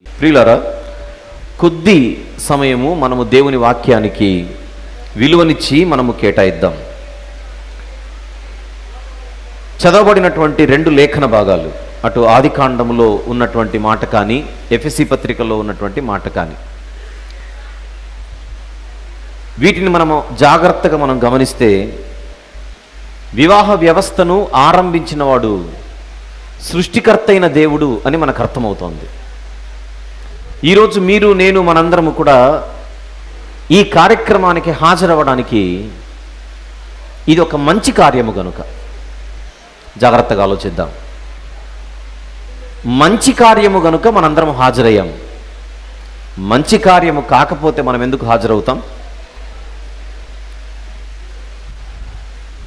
ప్రియులారా, కొద్ది సమయము మనము దేవుని వాక్యానికి విలువనిచ్చి మనము కేటాయిద్దాం. చదవబడినటువంటి రెండు లేఖన భాగాలు, అటు ఆదికాండములో ఉన్నటువంటి మాట కానీ ఎఫెసీ పత్రికలో ఉన్నటువంటి మాట కానీ, వీటిని మనము జాగ్రత్తగా మనం గమనిస్తే వివాహ వ్యవస్థను ఆరంభించిన వాడు సృష్టికర్త అయిన దేవుడు అని మనకు అర్థమవుతోంది. ఈరోజు మీరు నేను మనందరము కూడా ఈ కార్యక్రమానికి హాజరవ్వడానికి ఇది ఒక మంచి కార్యము గనుక జాగ్రత్తగా ఆలోచిద్దాం. మంచి కార్యము గనుక మనందరం హాజరయ్యాం. మంచి కార్యము కాకపోతే మనం ఎందుకు హాజరవుతాం?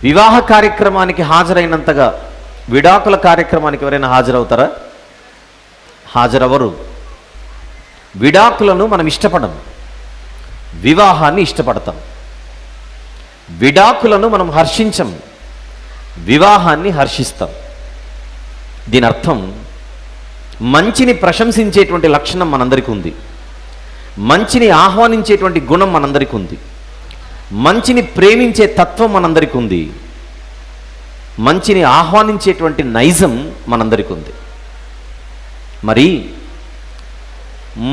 వివాహ కార్యక్రమానికి హాజరైనంతగా విడాకుల కార్యక్రమానికి ఎవరైనా హాజరవుతారా? హాజరవరు. విడాకులను మనం ఇష్టపడం, వివాహాన్ని ఇష్టపడతాం. విడాకులను మనం హర్షించం, వివాహాన్ని హర్షిస్తాం. దీని అర్థం మంచిని ప్రశంసించేటువంటి లక్షణం మనందరికీ ఉంది, మంచిని ఆహ్వానించేటువంటి గుణం మనందరికీ ఉంది, మంచిని ప్రేమించే తత్వం మనందరికీ ఉంది, మంచిని ఆహ్వానించేటువంటి నైజం మనందరికీ ఉంది. మరి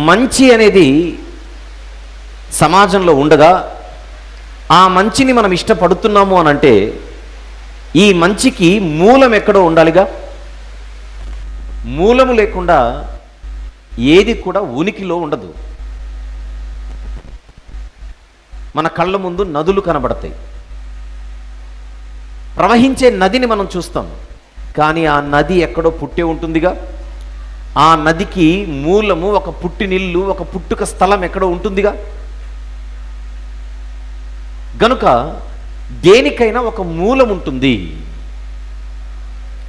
మంచి అనేది సమాజంలో ఉండగా ఆ మంచిని మనం ఇష్టపడుతున్నాము అని అంటే ఈ మంచికి మూలం ఎక్కడో ఉండాలిగా. మూలము లేకుండా ఏది కూడా ఉనికిలో ఉండదు. మన కళ్ళ ముందు నదులు కనబడతాయి, ప్రవహించే నదిని మనం చూస్తాం, కానీ ఆ నది ఎక్కడో పుట్టే ఉంటుందిగా. ఆ నదికి మూలము ఒక పుట్టినిల్లు, ఒక పుట్టుక స్థలం ఎక్కడో ఉంటుందిగా. గనుక దేనికైనా ఒక మూలం ఉంటుంది.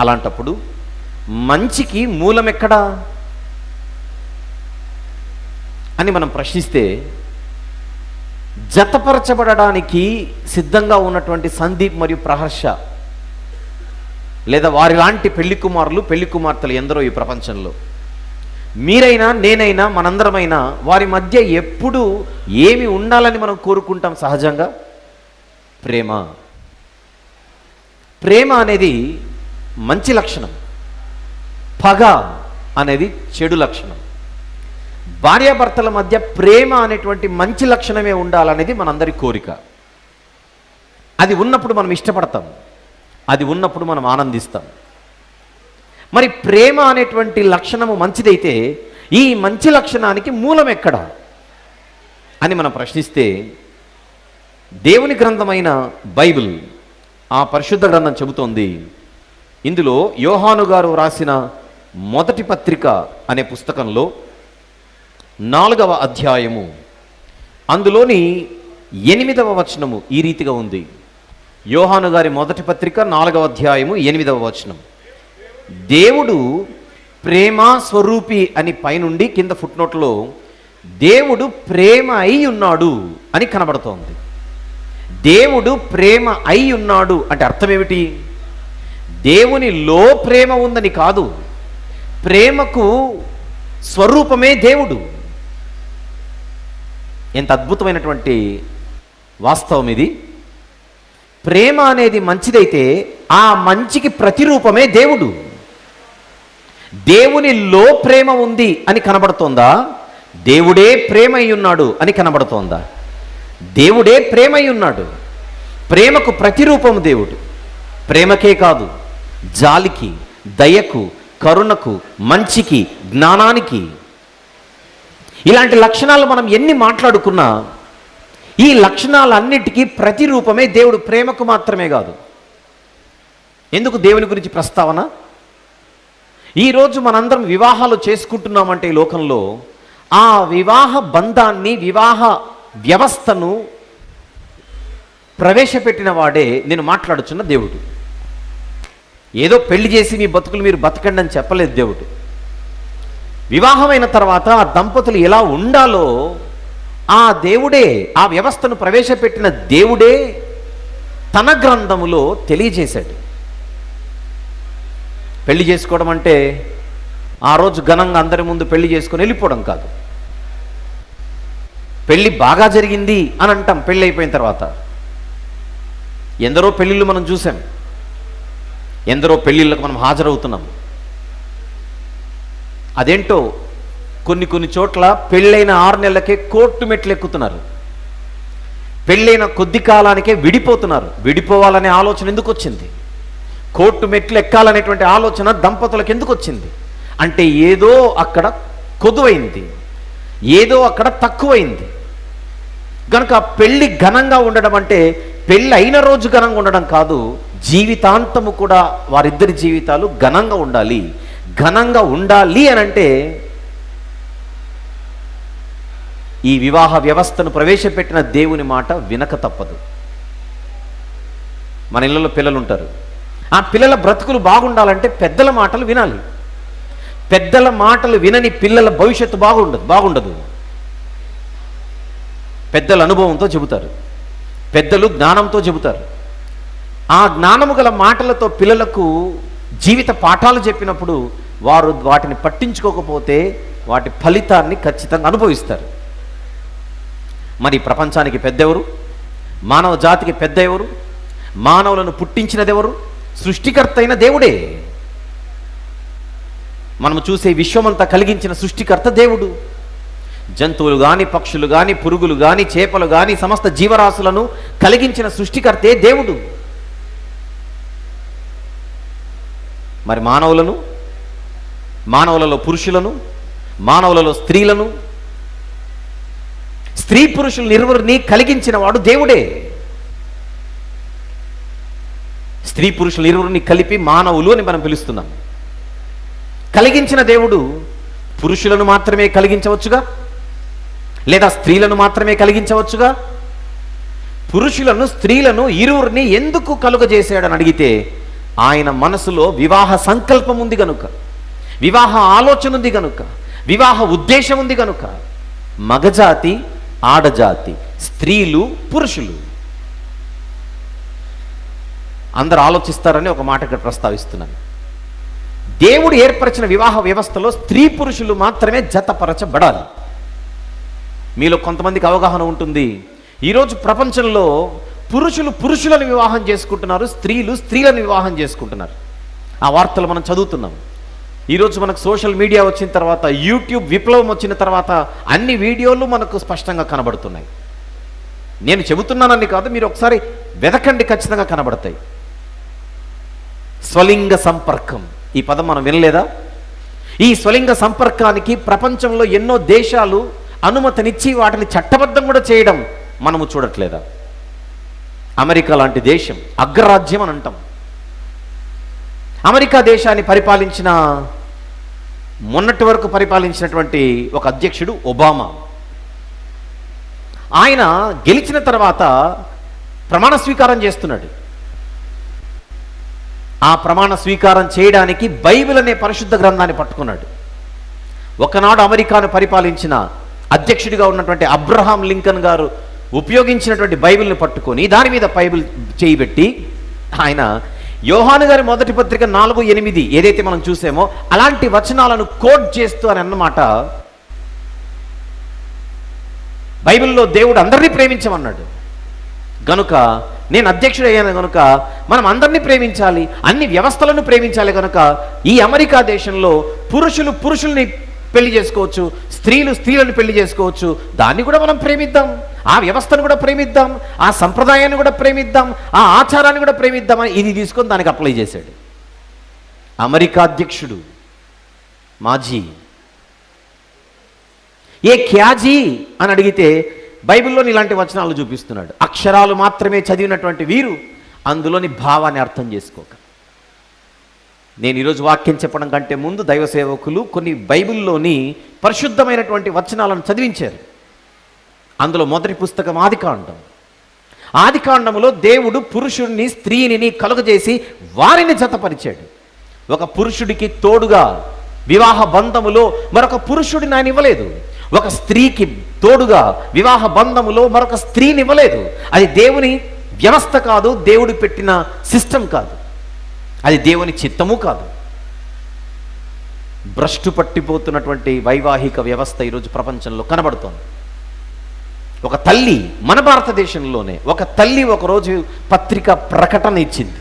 అలాంటప్పుడు మంచికి మూలం ఎక్కడా అని మనం ప్రశ్నిస్తే, జతపరచబడడానికి సిద్ధంగా ఉన్నటువంటి సందీప్ మరియు ప్రహర్ష, లేదా వారి లాంటి పెళ్లి కుమారులు పెళ్లి కుమార్తెలు ఎందరో ఈ ప్రపంచంలో, మీరైనా నేనైనా మనందరమైనా వారి మధ్య ఎప్పుడు ఏమి ఉండాలని మనం కోరుకుంటాం? సహజంగా ప్రేమ. ప్రేమ అనేది మంచి లక్షణం, పగ అనేది చెడు లక్షణం. భార్యాభర్తల మధ్య ప్రేమ అనేటువంటి మంచి లక్షణమే ఉండాలనేది మనందరి కోరిక. అది ఉన్నప్పుడు మనం ఇష్టపడతాం, అది ఉన్నప్పుడు మనం ఆనందిస్తాం. మరి ప్రేమ అనేటువంటి లక్షణము మంచిదైతే ఈ మంచి లక్షణానికి మూలం ఎక్కడ అని మనం ప్రశ్నిస్తే, దేవుని గ్రంథమైన బైబిల్, ఆ పరిశుద్ధ గ్రంథం చెబుతోంది. ఇందులో యోహాను గారు రాసిన మొదటి పత్రిక అనే పుస్తకంలో 4వ అధ్యాయము అందులోని 8వ వచనము ఈ రీతిగా ఉంది. యోహాను గారి మొదటి పత్రిక 4వ అధ్యాయము 8వ వచనం, దేవుడు ప్రేమ స్వరూపి అని పైనుండి కింద ఫుట్నోట్లో దేవుడు ప్రేమ అయి ఉన్నాడు అని కనబడుతోంది. దేవుడు ప్రేమ అయి ఉన్నాడు అంటే అర్థం ఏమిటి? దేవునిలో ప్రేమ ఉందని కాదు, ప్రేమకు స్వరూపమే దేవుడు. ఎంత అద్భుతమైనటువంటి వాస్తవం ఇది. ప్రేమ అనేది మంచిదైతే ఆ మంచికి ప్రతిరూపమే దేవుడు. దేవునిలో ప్రేమ ఉంది అని కనబడుతోందా? దేవుడే ప్రేమ అయి ఉన్నాడు అని కనబడుతోందా? దేవుడే ప్రేమ అయి ఉన్నాడు. ప్రేమకు ప్రతిరూపము దేవుడు. ప్రేమకే కాదు, జాలికి, దయకు, కరుణకు, మంచికి, జ్ఞానానికి, ఇలాంటి లక్షణాలు మనం ఎన్ని మాట్లాడుకున్నా ఈ లక్షణాలన్నిటికీ ప్రతిరూపమే దేవుడు. ప్రేమకు మాత్రమే కాదు. ఎందుకు దేవుని గురించి ప్రస్తావన? ఈరోజు మనందరం వివాహాలు చేసుకుంటున్నామంటే ఈ లోకంలో ఆ వివాహ బంధాన్ని, వివాహ వ్యవస్థను ప్రవేశపెట్టిన వాడే నేను మాట్లాడుచున్న దేవుడు. ఏదో పెళ్లి చేసి మీ బతుకులు మీరు బతకండి అని చెప్పలేదు దేవుడు. వివాహమైన తర్వాత ఆ దంపతులు ఎలా ఉండాలో ఆ దేవుడే, ఆ వ్యవస్థను ప్రవేశపెట్టిన దేవుడే తన గ్రంథములో తెలియజేశాడు. పెళ్లి చేసుకోవడం అంటే ఆ రోజు ఘనంగా అందరి ముందు పెళ్లి చేసుకొని వెళ్ళిపోవడం కాదు. పెళ్ళి బాగా జరిగింది అని అంటాం పెళ్ళి అయిపోయిన తర్వాత. ఎందరో పెళ్ళిళ్ళు మనం చూసాం, ఎందరో పెళ్ళిళ్ళకు మనం హాజరవుతున్నాం. అదేంటో కొన్ని చోట్ల పెళ్ళైన 6 నెలలకే కోర్టు మెట్లు ఎక్కుతున్నారు, పెళ్ళైన కొద్ది కాలానికే విడిపోతున్నారు. విడిపోవాలనే ఆలోచన ఎందుకు వచ్చింది? కోర్టు మెట్లు ఎక్కాలనేటువంటి ఆలోచన దంపతులకు ఎందుకు వచ్చింది అంటే ఏదో అక్కడ కొదువైంది, ఏదో అక్కడ తక్కువైంది. కనుక పెళ్ళి ఘనంగా ఉండడం అంటే పెళ్ళి అయిన రోజు ఘనంగా ఉండడం కాదు, జీవితాంతము కూడా వారిద్దరి జీవితాలు ఘనంగా ఉండాలి. ఘనంగా ఉండాలి అని అంటే ఈ వివాహ వ్యవస్థను ప్రవేశపెట్టిన దేవుని మాట వినక తప్పదు. మన ఇళ్ళలో పిల్లలు ఉంటారు, ఆ పిల్లల బ్రతుకులు బాగుండాలంటే పెద్దల మాటలు వినాలి. పెద్దల మాటలు వినని పిల్లల భవిష్యత్తు బాగుండదు. పెద్దల అనుభవంతో చెబుతారు, పెద్దలు జ్ఞానంతో చెబుతారు. ఆ జ్ఞానము గల మాటలతో పిల్లలకు జీవిత పాఠాలు చెప్పినప్పుడు వారు వాటిని పట్టించుకోకపోతే వాటి ఫలితాన్ని ఖచ్చితంగా అనుభవిస్తారు. మరి ప్రపంచానికి పెద్ద ఎవరు? మానవ జాతికి పెద్ద ఎవరు? మానవులను పుట్టించినది ఎవరు? సృష్టికర్త అయిన దేవుడే. మనము చూసే విశ్వమంతా కలిగించిన సృష్టికర్త దేవుడు. జంతువులు కానీ, పక్షులు కానీ, పురుగులు కానీ, చేపలు కానీ, సమస్త జీవరాశులను కలిగించిన సృష్టికర్తే దేవుడు. మరి మానవులలో పురుషులను, మానవులలో స్త్రీలను, స్త్రీ పురుషులను ఇరువురిని కలిగించిన వాడు దేవుడే. స్త్రీ పురుషులు ఇరువురిని కలిపి మానవులు అని మనం పిలుస్తున్నాం. కలిగించిన దేవుడు పురుషులను మాత్రమే కలిగించవచ్చుగా, లేదా స్త్రీలను మాత్రమే కలిగించవచ్చుగా? పురుషులను స్త్రీలను ఇరువురిని ఎందుకు కలుగజేశాడని అడిగితే ఆయన మనసులో వివాహ సంకల్పం ఉంది గనుక, వివాహ ఆలోచన ఉంది గనుక, వివాహ ఉద్దేశం ఉంది గనుక. మగజాతి, ఆడజాతి, స్త్రీలు, పురుషులు అందరూ ఆలోచిస్తారని ఒక మాట ఇక్కడ ప్రస్తావిస్తున్నాను. దేవుడు ఏర్పరిచిన వివాహ వ్యవస్థలో స్త్రీ పురుషులు మాత్రమే జతపరచబడాలి. మీలో కొంతమందికి అవగాహన ఉంటుంది, ఈరోజు ప్రపంచంలో పురుషులు పురుషులను వివాహం చేసుకుంటున్నారు, స్త్రీలు స్త్రీలను వివాహం చేసుకుంటున్నారు. ఆ వార్తలు మనం చదువుతున్నాం. ఈరోజు మనకు సోషల్ మీడియా వచ్చిన తర్వాత, యూట్యూబ్ విప్లవం వచ్చిన తర్వాత అన్ని వీడియోలు మనకు స్పష్టంగా కనబడుతున్నాయి. నేను చెబుతున్నానని కాదు, మీరు ఒకసారి వెదకండి, ఖచ్చితంగా కనబడతాయి. స్వలింగ సంపర్కం, ఈ పదం మనం వినలేదా? ఈ స్వలింగ సంపర్కానికి ప్రపంచంలో ఎన్నో దేశాలు అనుమతినిచ్చి వాటిని చట్టబద్ధం కూడా చేయడం మనము చూడట్లేదా? అమెరికా లాంటి దేశం అగ్రరాజ్యం అని అంటాం. అమెరికా దేశాన్ని మొన్నటి వరకు పరిపాలించినటువంటి ఒక అధ్యక్షుడు ఒబామా. ఆయన గెలిచిన తర్వాత ప్రమాణ స్వీకారం చేస్తున్నాడు. ఆ ప్రమాణ స్వీకారం చేయడానికి బైబిల్ అనే పరిశుద్ధ గ్రంథాన్ని పట్టుకున్నాడు. ఒకనాడు అమెరికాను పరిపాలించిన అధ్యక్షుడిగా ఉన్నటువంటి అబ్రహాం లింకన్ గారు ఉపయోగించినటువంటి బైబిల్ని పట్టుకొని దాని మీద బైబిల్ చేయబెట్టి ఆయన యోహాను గారి మొదటి పత్రిక 4:8 ఏదైతే మనం చూసామో అలాంటి వచనాలను కోట్ చేస్తూ అని అన్నమాట. బైబిల్లో దేవుడు అందరినీ ప్రేమించమన్నాడు గనుక, నేను అధ్యక్షుడు అయ్యాను గనుక మనం అందరినీ ప్రేమించాలి, అన్ని వ్యవస్థలను ప్రేమించాలి. కనుక ఈ అమెరికా దేశంలో పురుషులు పురుషుల్ని పెళ్లి చేసుకోవచ్చు, స్త్రీలు స్త్రీలను పెళ్లి చేసుకోవచ్చు. దాన్ని కూడా మనం ప్రేమిద్దాం, ఆ వ్యవస్థను కూడా ప్రేమిద్దాం, ఆ సంప్రదాయాన్ని కూడా ప్రేమిద్దాం, ఆ ఆచారాన్ని కూడా ప్రేమిద్దామని ఇది తీసుకొని దానికి అప్లై చేశాడు అమెరికా అధ్యక్షుడు. మాజీ ఏ క్యాజీ అని అడిగితే బైబిల్లోని ఇలాంటి వచనాలు చూపిస్తున్నాడు. అక్షరాలు మాత్రమే చదివినటువంటి వీరు అందులోని భావాన్ని అర్థం చేసుకోక. నేను ఈరోజు వాక్యం చెప్పడం కంటే ముందు దైవ సేవకులు కొన్ని బైబిల్లోని పరిశుద్ధమైనటువంటి వచనాలను చదివించారు. అందులో మొదటి పుస్తకం ఆదికాండం. ఆదికాండములో దేవుడు పురుషుడిని స్త్రీని కలుగజేసి వారిని జతపరిచాడు. ఒక పురుషుడికి తోడుగా వివాహ బంధములో మరొక పురుషుడిని ఆయన ఇవ్వలేదు. ఒక స్త్రీకి తోడుగా వివాహ బంధములో మరొక స్త్రీని ఇవ్వలేదు. అది దేవుని వ్యవస్థ కాదు, దేవుడు పెట్టిన సిస్టమ్ కాదు, అది దేవుని చిత్తము కాదు. భ్రష్టు పట్టిపోతున్నటువంటి వైవాహిక వ్యవస్థ ఈరోజు ప్రపంచంలో కనబడుతోంది. ఒక తల్లి, మన భారతదేశంలోనే ఒక తల్లి ఒకరోజు పత్రిక ప్రకటన ఇచ్చింది.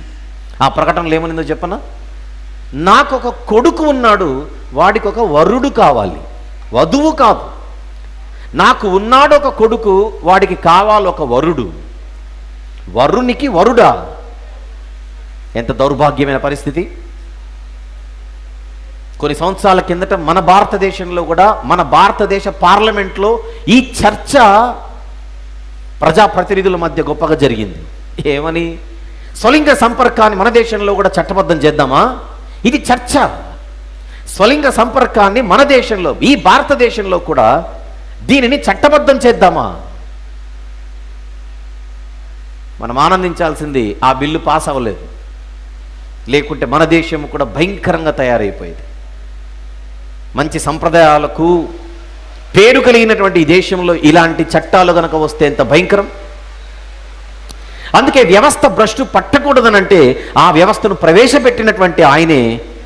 ఆ ప్రకటనలో ఏమనిందో చెప్పనా? నాకు ఒక కొడుకు ఉన్నాడు, వాడికి ఒక వరుడు కావాలి, వధువు కాదు. నాకు ఉన్నాడు ఒక కొడుకు, వాడికి కావాలి ఒక వరుడు. వరునికి వరుడా? ఎంత దౌర్భాగ్యమైన పరిస్థితి. కొన్ని సంవత్సరాల కిందట మన భారతదేశంలో కూడా, మన భారతదేశ పార్లమెంట్లో ఈ చర్చ ప్రజాప్రతినిధుల మధ్య గొప్పగా జరిగింది. ఏమని? స్వలింగ సంపర్కాన్ని మన దేశంలో కూడా చట్టబద్ధం చేద్దామా? ఇది చర్చ. స్వలింగ సంపర్కాన్ని మన దేశంలో, ఈ భారతదేశంలో కూడా దీనిని చట్టబద్ధం చేద్దామా? మనం ఆనందించాల్సింది ఆ బిల్లు పాస్ అవ్వలేదు, లేకుంటే మన దేశం కూడా భయంకరంగా తయారైపోయేది. మంచి సంప్రదాయాలకు పేరు కలిగినటువంటి ఈ దేశంలో ఇలాంటి చట్టాలు గనక వస్తే ఎంత భయంకరం. అందుకే వ్యవస్థ భ్రష్టు పట్టకూడదనంటే ఆ వ్యవస్థను ప్రవేశపెట్టినటువంటి ఆయనే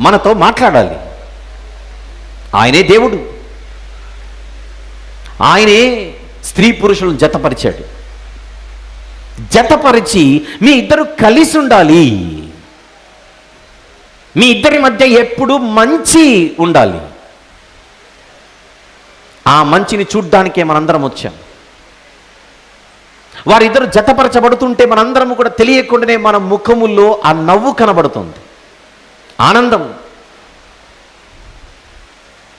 మనతో మాట్లాడాలి. ఆయనే దేవుడు. ఆయనే స్త్రీ పురుషులను జతపరిచాడు. జతపరిచి మీ ఇద్దరు కలిసి ఉండాలి, మీ ఇద్దరి మధ్య ఎప్పుడు మంచి ఉండాలి. ఆ మంచిని చూడ్డానికే మనందరం వచ్చాం. వారిద్దరు జతపరచబడుతుంటే మనందరం కూడా తెలియకుండానే మన ముఖముల్లో ఆ నవ్వు కనబడుతుంది, ఆనందం.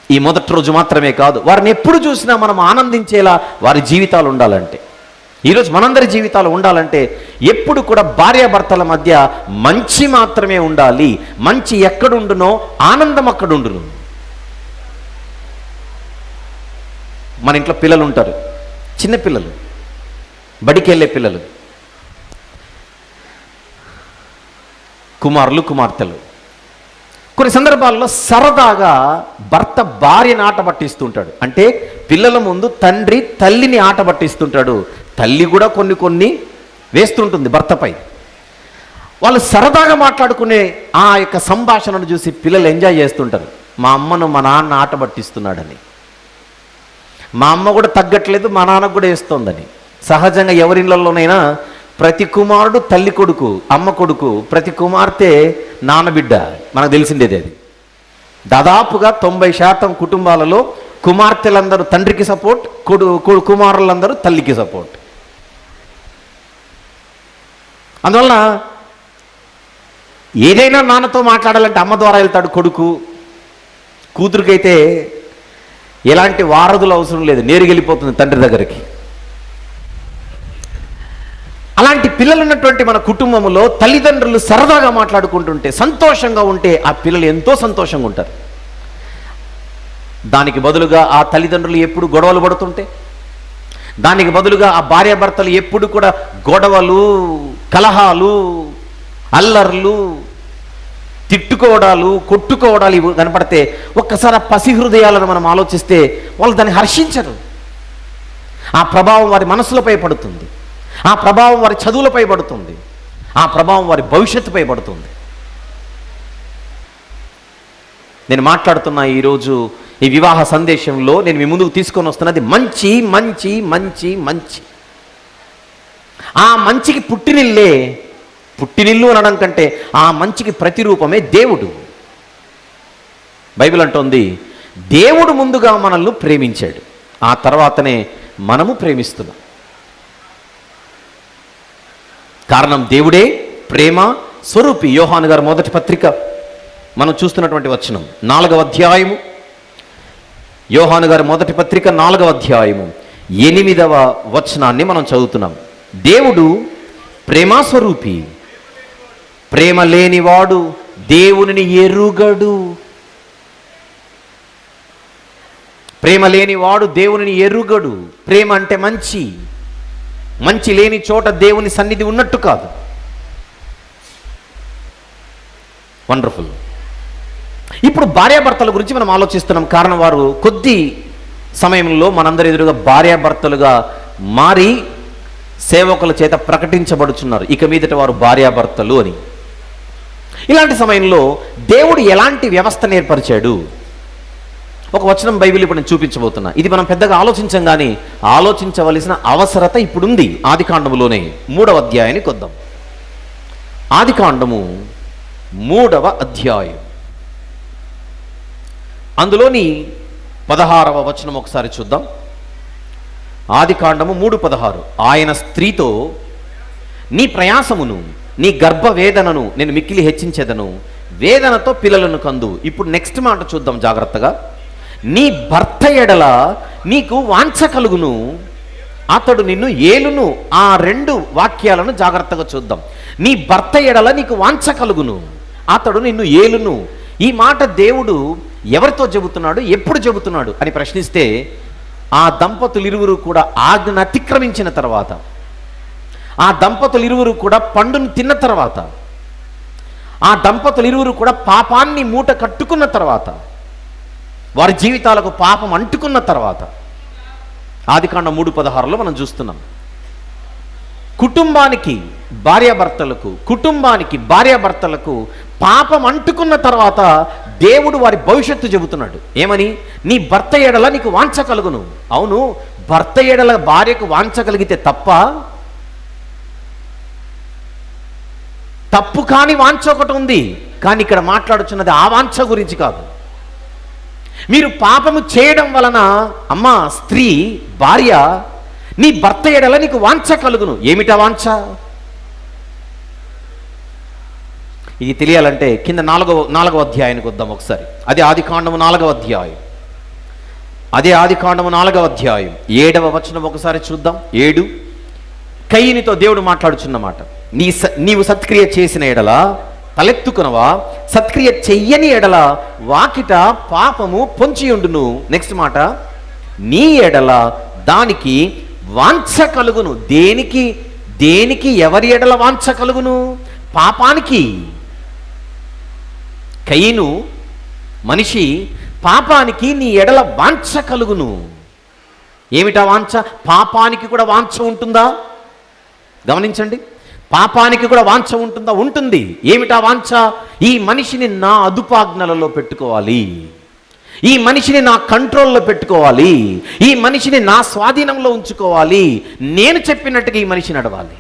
ఈ మొదటి రోజు మాత్రమే కాదు, వారిని ఎప్పుడు చూసినా మనం ఆనందించేలా వారి జీవితాలు ఉండాలంటే, ఈరోజు మనందరి జీవితాలు ఉండాలంటే ఎప్పుడు కూడా భార్యాభర్తల మధ్య మంచి మాత్రమే ఉండాలి. మంచి ఎక్కడుండునో ఆనందం అక్కడుండును. మన ఇంట్లో పిల్లలు ఉంటారు, చిన్నపిల్లలు, బడికి వెళ్ళే పిల్లలు, కుమారులు కుమార్తెలు. కొన్ని సందర్భాల్లో సరదాగా భర్త భార్యని ఆట పట్టిస్తుంటాడు. అంటే పిల్లల ముందు తండ్రి తల్లిని ఆట పట్టిస్తుంటాడు, తల్లి కూడా కొన్ని వేస్తుంటుంది భర్తపై. వాళ్ళు సరదాగా మాట్లాడుకునే ఆ యొక్క సంభాషణను చూసి పిల్లలు ఎంజాయ్ చేస్తుంటారు. మా అమ్మను మా నాన్న ఆట పట్టిస్తున్నాడని, మా అమ్మ కూడా తగ్గట్లేదు, మా నాన్నకు కూడా వేస్తోందని. సహజంగా ఎవరిళ్ళల్లోనైనా ప్రతి కుమారుడు తల్లి కొడుకు, అమ్మ కొడుకు, ప్రతి కుమార్తె నాన్నబిడ్డ. మనకు తెలిసిందేది అది. దాదాపుగా 90% కుటుంబాలలో కుమార్తెలందరూ తండ్రికి సపోర్ట్, కుమారులందరూ తల్లికి సపోర్ట్. అందువలన ఏదైనా నాన్నతో మాట్లాడాలంటే అమ్మ ద్వారా వెళ్తాడు కొడుకు. కూతురికైతే ఎలాంటి వారధులు అవసరం లేదు, నేరుగా వెళ్ళిపోతుంది తండ్రి దగ్గరికి. అలాంటి పిల్లలు ఉన్నటువంటి మన కుటుంబంలో తల్లిదండ్రులు సరదాగా మాట్లాడుకుంటుంటే, సంతోషంగా ఉంటే ఆ పిల్లలు ఎంతో సంతోషంగా ఉంటారు. దానికి బదులుగా ఆ తల్లిదండ్రులు ఎప్పుడు గొడవలు పడుతుంటే, దానికి బదులుగా ఆ భార్యాభర్తలు ఎప్పుడు కూడా గొడవలు, కలహాలు, అల్లర్లు, తిట్టుకోవడాలు, కొట్టుకోవడాలు ఇవి కనపడితే ఒక్కసారి పసి హృదయాలను మనం ఆలోచిస్తే వాళ్ళు దాన్ని హర్షించరు. ఆ ప్రభావం వారి మనసులపై పడుతుంది, ఆ ప్రభావం వారి చదువులపై పడుతుంది, ఆ ప్రభావం వారి భవిష్యత్తుపై పడుతుంది. నేను మాట్లాడుతున్న ఈరోజు ఈ వివాహ సందేశంలో నేను మీ ముందుకు తీసుకొని వస్తున్నది మంచి మంచి మంచి మంచి. ఆ మంచికి పుట్టినిల్లు అనడం కంటే ఆ మంచికి ప్రతిరూపమే దేవుడు. బైబిల్ అంటోంది, దేవుడు ముందుగా మనల్ని ప్రేమించాడు, ఆ తర్వాతనే మనము ప్రేమిస్తున్నాం. కారణం దేవుడే ప్రేమ స్వరూపి. యోహాను గారు మొదటి పత్రిక మనం చూస్తున్నటువంటి వచనం 4వ అధ్యాయము, యోహాను గారు మొదటి పత్రిక 4వ అధ్యాయము 8వ వచనాన్ని మనం చదువుతున్నాం. దేవుడు ప్రేమ స్వరూపి, ప్రేమ లేనివాడు దేవునిని ఎరుగడు. ప్రేమ లేనివాడు దేవునిని ఎరుగడు. ప్రేమ అంటే మంచి, మంచి లేని చోట దేవుని సన్నిధి ఉన్నట్టు కాదు. వండర్ఫుల్. ఇప్పుడు భార్యాభర్తల గురించి మనం ఆలోచిస్తున్నాం. కారణం వారు కొద్ది సమయంలో మనందరి ఎదురుగా భార్యాభర్తలుగా మారి సేవకుల చేత ప్రకటించబడుచున్నారు. ఇక మీదట వారు భార్యాభర్తలు అని. ఇలాంటి సమయంలో దేవుడు ఎలాంటి వ్యవస్థను ఏర్పరిచాడు? ఒక వచనం బైబిల్ ఇప్పుడు నేను చూపించబోతున్నా. ఇది మనం పెద్దగా ఆలోచించం, కానీ ఆలోచించవలసిన అవసరత ఇప్పుడుంది. ఆదికాండములోనే 3వ అధ్యాయానికి వద్దాం. ఆదికాండము 3వ అధ్యాయం, అందులోని 16వ వచనం ఒకసారి చూద్దాం. ఆదికాండము 3:16. ఆయన స్త్రీతో, నీ ప్రయాసమును నీ గర్భవేదనను నేను మిక్కిలి హెచ్చించెదను, వేదనతో పిల్లలను కందు. ఇప్పుడు నెక్స్ట్ మాట చూద్దాం జాగ్రత్తగా. నీ భర్త ఎడల నీకు వాంఛ కలుగును, అతడు నిన్ను ఏలును. ఆ 2 వాక్యాలను జాగ్రత్తగా చూద్దాం. నీ భర్త ఎడల నీకు వాంఛ కలుగును, అతడు నిన్ను ఏలును. ఈ మాట దేవుడు ఎవరితో చెబుతున్నాడు, ఎప్పుడు చెబుతున్నాడు అని ప్రశ్నిస్తే, ఆ దంపతులు ఇరువురు కూడా ఆజ్ఞను అతిక్రమించిన తర్వాత, ఆ దంపతులు ఇరువురు కూడా పండును తిన్న తర్వాత, ఆ దంపతులు ఇరువురు కూడా పాపాన్ని మూట కట్టుకున్న తర్వాత, వారి జీవితాలకు పాపం అంటుకున్న తర్వాత, ఆదికాండం 3:16లో మనం చూస్తున్నాం. కుటుంబానికి భార్యాభర్తలకు పాపం అంటుకున్న తర్వాత దేవుడు వారి భవిష్యత్తు చెబుతున్నాడు. ఏమని? నీ భర్త ఎడల నీకు వాంఛ కలుగును. అవును, భర్త ఎడల భార్యకు వాంఛ కలిగితే తప్పు కాని వాంఛ ఒకటి ఉంది, కానీ ఇక్కడ మాట్లాడుచున్నది ఆ వాంఛ గురించి కాదు. మీరు పాపము చేయడం వలన అమ్మా స్త్రీ, భార్య, నీ భర్త ఎడల నీకు వాంఛ కలుగును. ఏమిటా వాంఛ? ఇది తెలియాలంటే కింద 4వ అధ్యాయానికి వద్దాం ఒకసారి. అదే ఆదికాండము 4వ అధ్యాయం, 7వ వచనం ఒకసారి చూద్దాం. 7. కయీనుతో దేవుడు మాట్లాడుచున్నమాట. నీవు సత్క్రియ చేసిన ఎడల తలెత్తుకునవా, సత్క్రియ చెయ్యని ఎడల వాకిట పాపము పొంచియుండును. నెక్స్ట్ మాట, నీ ఎడల దానికి వాంఛ కలుగును. దేనికి ఎవరి ఎడల వాంఛ కలుగును? పాపానికి. కయీను మనిషి, పాపానికి నీ ఎడల వాంఛ కలుగును. ఏమిటా వాంఛ? పాపానికి కూడా వాంఛ ఉంటుందా? గమనించండి, పాపానికి కూడా వాంఛ ఉంటుందా? ఉంటుంది. ఏమిటా వాంఛ? ఈ మనిషిని నా అదుపాజ్ఞలలో పెట్టుకోవాలి, ఈ మనిషిని నా కంట్రోల్లో పెట్టుకోవాలి, ఈ మనిషిని నా స్వాధీనంలో ఉంచుకోవాలి, నేను చెప్పినట్టుగా ఈ మనిషి నడవాలి.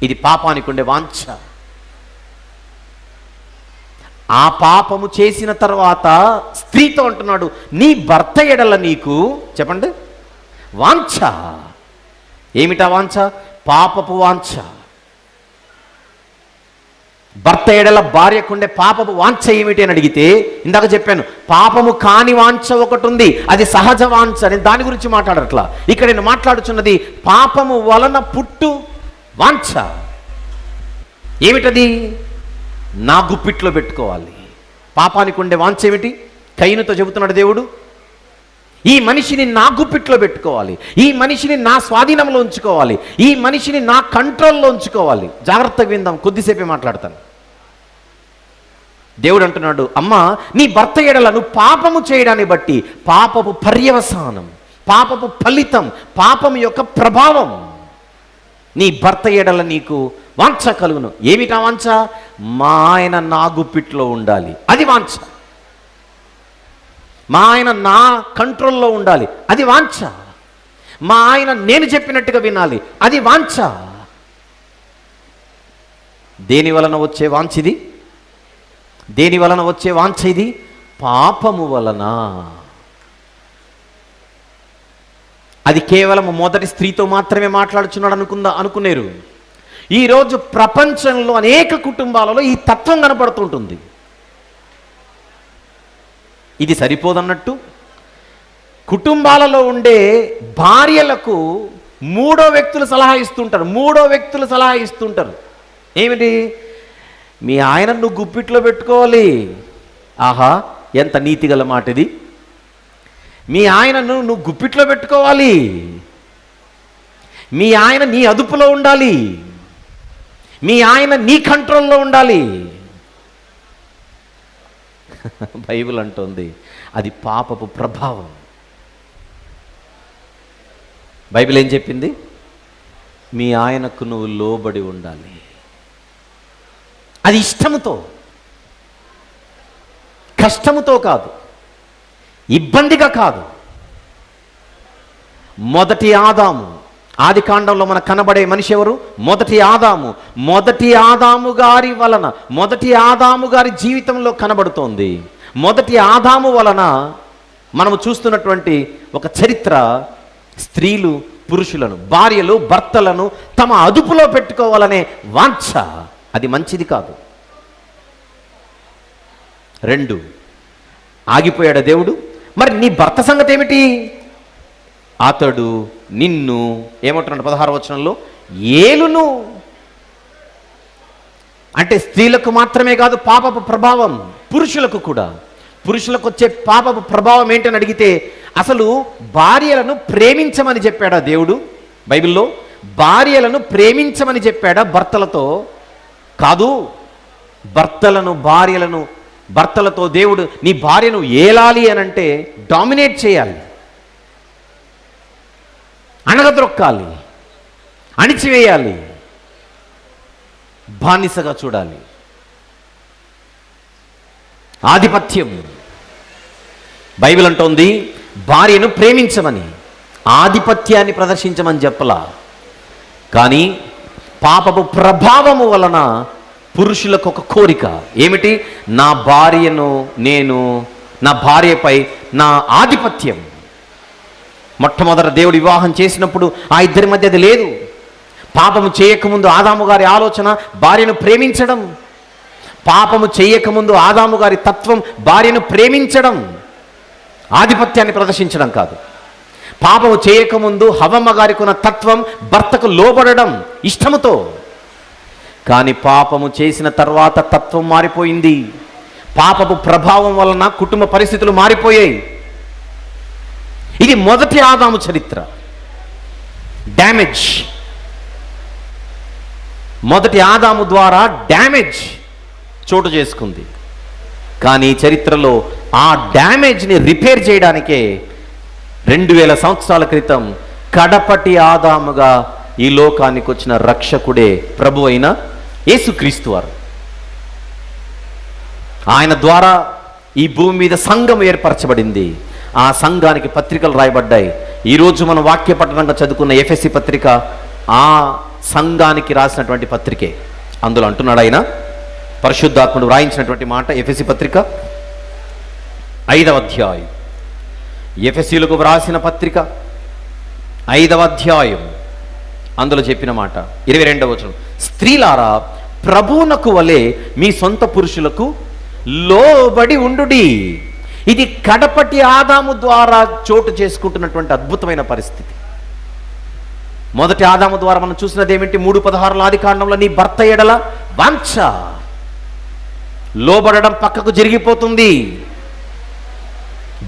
ఇది పాపానికి ఉండే వాంఛ. ఆ పాపము చేసిన తర్వాత స్త్రీతో అంటున్నాడు, నీ భర్త ఎడల నీకు, చెప్పండి, వాంఛ. ఏమిటా వాంఛ? పాపపు వాంఛ. భర్త ఎడల భార్యకుండే పాపపు వాంఛ ఏమిటి అని అడిగితే, ఇందాక చెప్పాను, పాపము కాని వాంఛ ఒకటి ఉంది, అది సహజ వాంఛ. నేను దాని గురించి మాట్లాడట్లా. ఇక్కడ నేను మాట్లాడుచున్నది పాపము వలన పుట్టు వాంఛ. ఏమిటది? నా గుప్పిట్లో పెట్టుకోవాలి. పాపానికి ఉండే వాంఛ ఏమిటి? కయీనుతో చెబుతున్నాడు దేవుడు, ఈ మనిషిని నా గుప్పిట్లో పెట్టుకోవాలి, ఈ మనిషిని నా స్వాధీనంలో ఉంచుకోవాలి, ఈ మనిషిని నా కంట్రోల్లో ఉంచుకోవాలి. జాగ్రత్తగా విందాం, కొద్దిసేపే మాట్లాడతాను. దేవుడు అంటున్నాడు, అమ్మా నీ భర్త ఎడల నువ్వు పాపము చేయడాన్ని బట్టి పాపపు పర్యవసానం, పాపపు ఫలితం, పాపం యొక్క ప్రభావం నీ భర్త ఎడల నీకు వాంఛ కలుగును. ఏమిటా వాంఛ? మా ఆయన నా గుప్పిట్లో ఉండాలి, అది వాంఛ. మా ఆయన నా కంట్రోల్లో ఉండాలి, అది వాంఛ. మా ఆయన నేను చెప్పినట్టుగా వినాలి, అది వాంఛ. దేని వలన వచ్చే వాంఛ ఇది? దేని వలన వచ్చే వాంఛ ఇది? పాపము వలన. అది కేవలం మొదటి స్త్రీతో మాత్రమే మాట్లాడుచున్నాడు అనుకునేరు. ఈరోజు ప్రపంచంలో అనేక కుటుంబాలలో ఈ తత్వం కనపడుతుంటుంది. ఇది సరిపోదన్నట్టు కుటుంబాలలో ఉండే భార్యలకు మూడో వ్యక్తులు సలహా ఇస్తుంటారు. ఏమిటి? మీ ఆయన నువ్వు గుప్పిట్లో పెట్టుకోవాలి. ఆహా, ఎంత నీతిగల మాట ఇది. మీ ఆయనను నువ్వు గుప్పిట్లో పెట్టుకోవాలి, మీ ఆయన నీ అదుపులో ఉండాలి, మీ ఆయన నీ కంట్రోల్లో ఉండాలి. బైబిల్ అంటోంది అది పాపపు ప్రభావం. బైబిల్ ఏం చెప్పింది? మీ ఆయనకు నువ్వు లోబడి ఉండాలి. అది ఇష్టముతో, కష్టముతో కాదు, ఇబ్బందిగా కాదు. మొదటి ఆదాము, ఆది కాండంలో మనకు కనబడే మనిషి ఎవరు? మొదటి ఆదాము. మొదటి ఆదాము గారి వలన, మొదటి ఆదాము గారి జీవితంలో కనబడుతోంది. మొదటి ఆదాము వలన మనము చూస్తున్నటువంటి ఒక చరిత్ర, స్త్రీలు పురుషులను, భార్యలు భర్తలను తమ అదుపులో పెట్టుకోవాలనే వాంఛ, అది మంచిది కాదు. 2, ఆగిపోయాడు దేవుడు. మరి నీ భర్త సంగతి ఏమిటి? అతడు నిన్ను ఏమంటున్నాడు 16వ వచనంలో? ఏలును. అంటే స్త్రీలకు మాత్రమే కాదు పాపపు ప్రభావం, పురుషులకు కూడా. పురుషులకు వచ్చే పాపపు ప్రభావం ఏంటని అడిగితే, అసలు భార్యలను ప్రేమించమని చెప్పాడా దేవుడు బైబిల్లో? భార్యలను ప్రేమించమని చెప్పాడా భర్తలతో? కాదు. భర్తలతో దేవుడు నీ భార్యను ఏలాలి అనంటే డామినేట్ చేయాలి, అణగద్రొక్కాలి, అణిచివేయాలి, బానిసగా చూడాలి. ఆధిపత్యం. బైబిల్ అంటోంది భార్యను ప్రేమించమని, ఆధిపత్యాన్ని ప్రదర్శించమని చెప్పలా. కానీ పాపపు ప్రభావము వలన పురుషులకు ఒక కోరిక ఏమిటి? నా భార్యను నేను, నా భార్యపై నా ఆధిపత్యం. మొట్టమొదట దేవుడు వివాహం చేసినప్పుడు ఆ ఇద్దరి మధ్య అది లేదు. పాపము చేయకముందు ఆదాము గారి ఆలోచన భార్యను ప్రేమించడం. పాపము చేయకముందు ఆదాము గారి తత్వం భార్యను ప్రేమించడం, ఆధిపత్యాన్ని ప్రదర్శించడం కాదు. పాపము చేయకముందు హవ్వమ్మ గారికి ఉన్న తత్వం భర్తకు లోబడడం ఇష్టముతో. కానీ పాపము చేసిన తర్వాత తత్వం మారిపోయింది. పాపపు ప్రభావం వలన కుటుంబ పరిస్థితులు మారిపోయాయి. ఇది మొదటి ఆదాము చరిత్ర. డ్యామేజ్. మొదటి ఆదాము ద్వారా డ్యామేజ్ చోటు చేసుకుంది. కానీ చరిత్రలో ఆ డ్యామేజ్ని రిపేర్ చేయడానికే 2000 సంవత్సరాల క్రితం కడపటి ఆదాముగా ఈ లోకానికి వచ్చిన రక్షకుడే ప్రభు అయిన యేసుక్రీస్తు వారు. ఆయన ద్వారా ఈ భూమి మీద సంఘం ఏర్పరచబడింది. ఆ సంఘానికి పత్రికలు రాయబడ్డాయి. ఈరోజు మనం వాక్య పఠనంగా చదువుకున్న ఎఫెసీ పత్రిక ఆ సంఘానికి రాసినటువంటి పత్రికే. అందులో అంటున్నాడు ఆయన, పరిశుద్ధాత్ముడు వ్రాయించినటువంటి మాట, ఎఫెసీ పత్రిక 5వ అధ్యాయం, ఎఫెసీలకు వ్రాసిన పత్రిక 5వ అధ్యాయం, అందులో చెప్పిన మాట 22వ వచనం, స్త్రీలారా ప్రభువునకు వలె మీ సొంత పురుషులకు లోబడి ఉండుడి. ఇది కడపటి ఆదాము ద్వారా చోటు చేసుకుంటున్నటువంటి అద్భుతమైన పరిస్థితి. మొదటి ఆదాము ద్వారా మనం చూసినది ఏమిటి? 3:16 ఆది కాండంలో నీ భర్త ఎడల వాంఛ, లోబడడం పక్కకు జరిగిపోతుంది.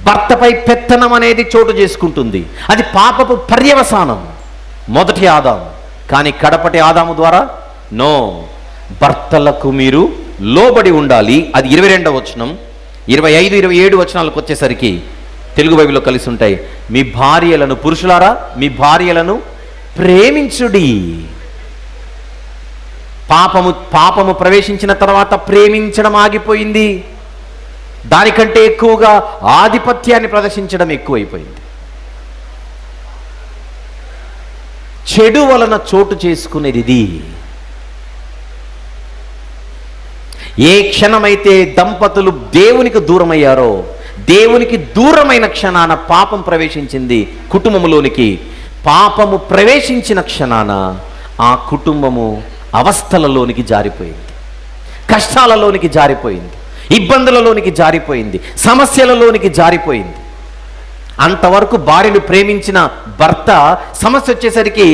భర్తపై పెత్తనం అనేది చోటు చేసుకుంటుంది. అది పాపపు పర్యవసానం మొదటి ఆదాము. కానీ కడపటి ఆదాము ద్వారా నో, భర్తలకు మీరు లోబడి ఉండాలి. అది 22వ వచనం. 25, 27 వచనాలకు వచ్చేసరికి తెలుగు బైబిల్లో కలిసి ఉంటాయి. మీ భార్యలను, పురుషులారా మీ భార్యలను ప్రేమించుడి. పాపము ప్రవేశించిన తర్వాత ప్రేమించడం ఆగిపోయింది. దానికంటే ఎక్కువగా ఆధిపత్యాన్ని ప్రదర్శించడం ఎక్కువైపోయింది. చెడు వలన చోటు చేసుకునేది ఇది. ఏ క్షణమైతే దంపతులు దేవునికి దూరమయ్యారో, దేవునికి దూరమైన క్షణాన పాపం ప్రవేశించింది కుటుంబంలోనికి. పాపము ప్రవేశించిన క్షణాన ఆ కుటుంబము అవస్థలలోనికి జారిపోయింది, కష్టాలలోనికి జారిపోయింది, ఇబ్బందులలోనికి జారిపోయింది, సమస్యలలోనికి జారిపోయింది. అంతవరకు భార్యను ప్రేమించిన భర్త సమస్య వచ్చేసరికి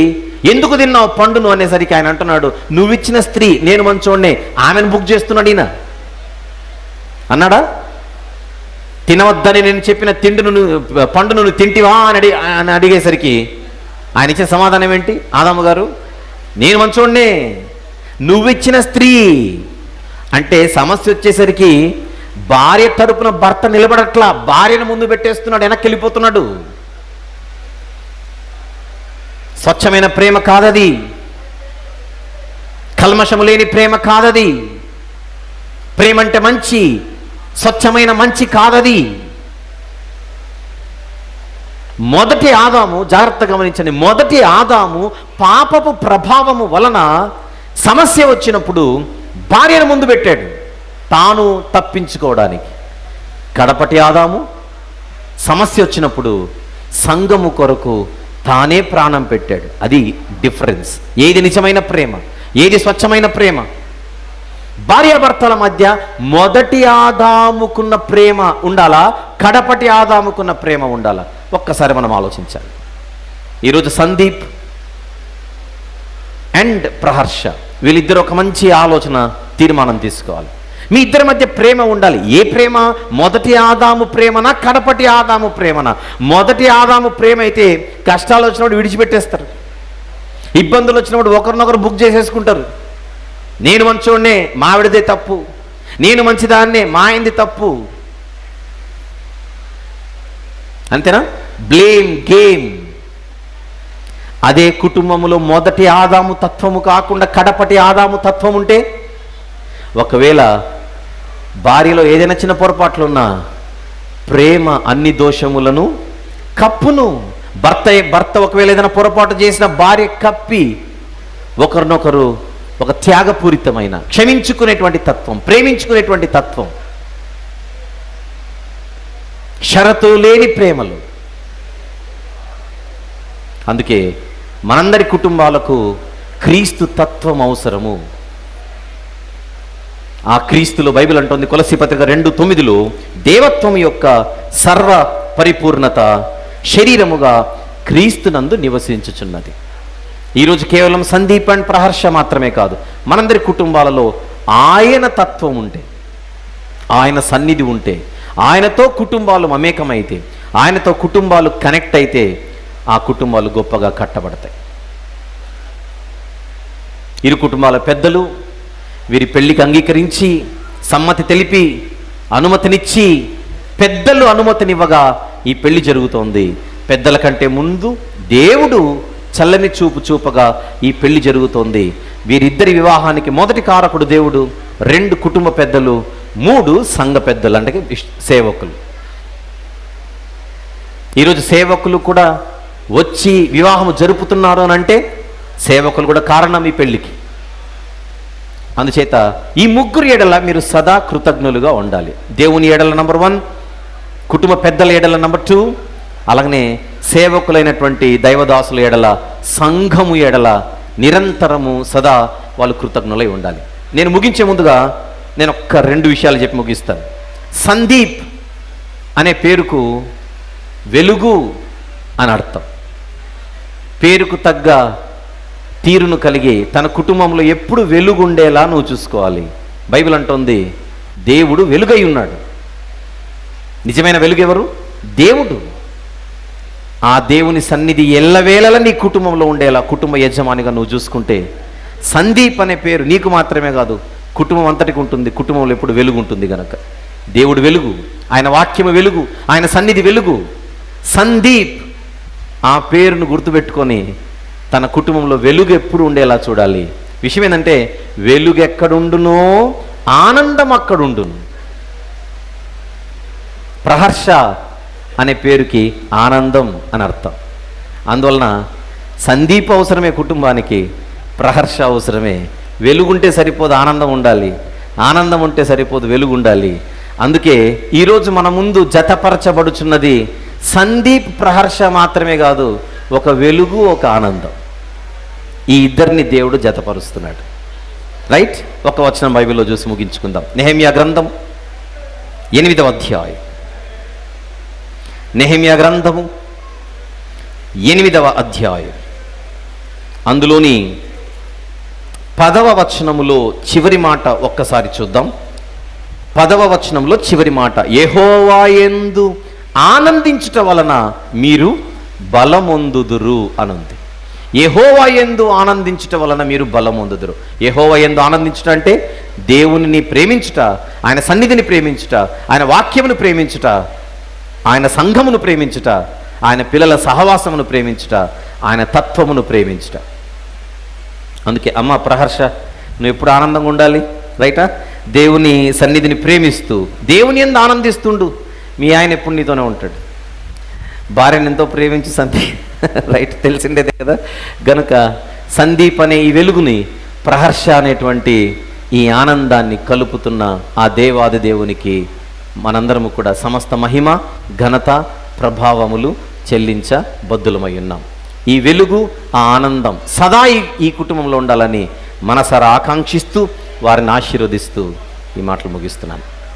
ఎందుకు తిన్నావు పండును అనేసరికి ఆయన అంటున్నాడు, నువ్విచ్చిన స్త్రీ నేను మంచోడ్నే, ఆమెను బుక్ చేస్తున్నాడు ఈయన అన్నాడా? తినవద్దని నేను చెప్పిన పండును నువ్వు తింటివా అని అడిగేసరికి ఆయన ఇచ్చిన సమాధానం ఏంటి? ఆదాము గారు, నేను మంచోడ్నే, నువ్విచ్చిన స్త్రీ అంటే సమస్య వచ్చేసరికి భార్య తరపున భర్త నిలబడట్లా, భార్యను ముందు పెట్టేస్తున్నాడు, వెనక్కి వెళ్ళిపోతున్నాడు. స్వచ్ఛమైన ప్రేమ కాదది, కల్మషము లేని ప్రేమ కాదది. ప్రేమ అంటే మంచి, స్వచ్ఛమైన మంచి కాదది. మొదటి ఆదాము, జాగ్రత్త గమనించండి, మొదటి ఆదాము పాపపు ప్రభావము వలన సమస్య వచ్చినప్పుడు భార్యను ముందు పెట్టాడు తాను తప్పించుకోవడానికి. కడపటి ఆదాము సమస్య వచ్చినప్పుడు సంఘము కొరకు తానే ప్రాణం పెట్టాడు. అది డిఫరెన్స్. ఏది నిజమైన ప్రేమ, ఏది స్వచ్ఛమైన ప్రేమ? భార్యాభర్తల మధ్య మొదటి ఆదాముకున్న ప్రేమ ఉండాలా, కడపటి ఆదాముకున్న ప్రేమ ఉండాలా? ఒక్కసారి మనం ఆలోచించాలి. ఈరోజు సందీప్ అండ్ ప్రహర్ష వీళ్ళిద్దరు ఒక మంచి ఆలోచన, తీర్మానం తీసుకోవాలి. మీ ఇద్దరి మధ్య ప్రేమ ఉండాలి. ఏ ప్రేమ? మొదటి ఆదాము ప్రేమనా, కడపటి ఆదాము ప్రేమనా? మొదటి ఆదాము ప్రేమ అయితే కష్టాలు వచ్చినప్పుడు విడిచిపెట్టేస్తారు, ఇబ్బందులు వచ్చినప్పుడు ఒకరినొకరు బుక్ చేసేసుకుంటారు. నేను మంచోడ్నే, మావిడిదే తప్పు, నేను మంచిదాన్నే, మా ఆయనది తప్పు. అంతేనా? Blame game. అదే కుటుంబంలో మొదటి ఆదాము తత్వము కాకుండా కడపటి ఆదాము తత్వం ఉంటే, ఒకవేళ భార్యలో ఏదైనా చిన్న పొరపాట్లున్నా ప్రేమ అన్ని దోషములను కప్పును. భర్త ఒకవేళ ఏదైనా పొరపాటు చేసిన భార్య కప్పి ఒకరినొకరు ఒక త్యాగపూరితమైన క్షమించుకునేటువంటి తత్వం, ప్రేమించుకునేటువంటి తత్వం, షరతు లేని ప్రేమలు. అందుకే మనందరి కుటుంబాలకు క్రీస్తు తత్వం అవసరము. ఆ క్రీస్తులో బైబిల్ అంటుంది, కొలస్సీ పత్రిక 2:9, దేవత్వం యొక్క సర్వ పరిపూర్ణత శరీరముగా క్రీస్తునందు నివసించుచున్నది. ఈరోజు కేవలం సందీప్ అండ్ ప్రహర్ష మాత్రమే కాదు, మనందరి కుటుంబాలలో ఆయన తత్వం ఉంటే, ఆయన సన్నిధి ఉంటే, ఆయనతో కుటుంబాలు మమేకమైతే, ఆయనతో కుటుంబాలు కనెక్ట్ అయితే ఆ కుటుంబాలు గొప్పగా కట్టబడతాయి. ఇరు కుటుంబాల పెద్దలు వీరి పెళ్లికి అంగీకరించి సమ్మతి తెలిపి అనుమతినిచ్చి, పెద్దలు అనుమతినివ్వగా ఈ పెళ్లి జరుగుతోంది. పెద్దల కంటే ముందు దేవుడు చల్లని చూపు చూపగా ఈ పెళ్లి జరుగుతోంది. వీరిద్దరి వివాహానికి మొదటి కారకుడు దేవుడు, 2 కుటుంబ పెద్దలు, 3 సంఘ పెద్దలు అంటే సేవకులు. ఈరోజు సేవకులు కూడా వచ్చి వివాహము జరుపుతున్నారు అని అంటే సేవకులు కూడా కారణం ఈ పెళ్లికి. అందుచేత ఈ ముగ్గురు ఎడల మీరు సదా కృతజ్ఞులుగా ఉండాలి. దేవుని ఎడల నంబర్ 1, కుటుంబ పెద్దల ఎడల నంబర్ 2, అలాగనే సేవకులైనటువంటి దైవదాసుల ఎడల, సంఘము ఎడల నిరంతరము సదా వాళ్ళు కృతజ్ఞులై ఉండాలి. నేను ముగించే ముందుగా నేను ఒక్క 2 విషయాలు చెప్పి ముగిస్తాను. సందీప్ అనే పేరుకు వెలుగు అని అర్థం. పేరుకు తగ్గ తీరును కలిగి తన కుటుంబంలో ఎప్పుడు వెలుగుండేలా నువ్వు చూసుకోవాలి. బైబిల్ అంటోంది దేవుడు వెలుగై ఉన్నాడు. నిజమైన వెలుగు ఎవరు? దేవుడు. ఆ దేవుని సన్నిధి ఎల్లవేళలా నీ కుటుంబంలో ఉండేలా కుటుంబ యజమానిగా నువ్వు చూసుకుంటే, సందీప్ అనే పేరు నీకు మాత్రమే కాదు కుటుంబం అంతటికి ఉంటుంది. కుటుంబంలో ఎప్పుడు వెలుగు ఉంటుంది కనుక దేవుడు వెలుగు, ఆయన వాక్యము వెలుగు, ఆయన సన్నిధి వెలుగు. సందీప్ ఆ పేరును గుర్తుపెట్టుకొని తన కుటుంబంలో వెలుగు ఎప్పుడు ఉండేలా చూడాలి. విషయం ఏంటంటే, వెలుగు ఎక్కడుండునో ఆనందం అక్కడుండును. ప్రహర్ష అనే పేరుకి ఆనందం అని అర్థం. అందువలన సందీప్ అవసరమే కుటుంబానికి, ప్రహర్ష అవసరమే. వెలుగుంటే సరిపోదు, ఆనందం ఉండాలి. ఆనందం ఉంటే సరిపోదు, వెలుగు ఉండాలి. అందుకే ఈరోజు మన ముందు జతపరచబడుచున్నది సందీప్ ప్రహర్ష మాత్రమే కాదు, ఒక వెలుగు, ఒక ఆనందం. ఈ ఇద్దరిని దేవుడు జతపరుస్తున్నాడు. రైట్? ఒక వచనం బైబిల్లో చూసి ముగించుకుందాం. నెహెమ్యా గ్రంథం 8వ అధ్యాయం. నెహెమ్యా గ్రంథము 8వ అధ్యాయం, అందులోని 10వ వచనములో చివరి మాట ఒక్కసారి చూద్దాం. 10వ వచనంలో చివరి మాట, యెహోవా యందు ఆనందించుట వలన మీరు బలమొందుదురు అనుంది. యెహోవా యందు ఆనందించుట వలన మీరు బలమొందుదురు. యెహోవా యందు ఆనందించుట అంటే దేవునిని ప్రేమించుట, ఆయన సన్నిధిని ప్రేమించుట, ఆయన వాక్యమును ప్రేమించుట, ఆయన సంఘమును ప్రేమించుట, ఆయన పిల్లల సహవాసమును ప్రేమించుట, ఆయన తత్వమును ప్రేమించుట. అందుకే అమ్మ ప్రహర్ష, నువ్వు ఎప్పుడు ఆనందంగా ఉండాలి. రైటా? దేవుని సన్నిధిని ప్రేమిస్తూ దేవుని యందు ఆనందిస్తుండు. మీ ఆయన ఎప్పుడు నీతోనే ఉంటాడు. భార్యను ఎంతో ప్రేమించి రైట్, తెలిసిండేదే కదా. గనుక సందీప్ అనే ఈ వెలుగుని, ప్రహర్ష అనేటువంటి ఈ ఆనందాన్ని కలుపుతున్న ఆ దేవాది దేవునికి మనందరము కూడా సమస్త మహిమ, ఘనత, ప్రభావములు చెల్లించబద్దులమై ఉన్నాం. ఈ వెలుగు, ఆ ఆనందం సదా ఈ కుటుంబంలో ఉండాలని మనసారా ఆకాంక్షిస్తూ వారిని ఆశీర్వదిస్తూ ఈ మాటలు ముగిస్తున్నాను.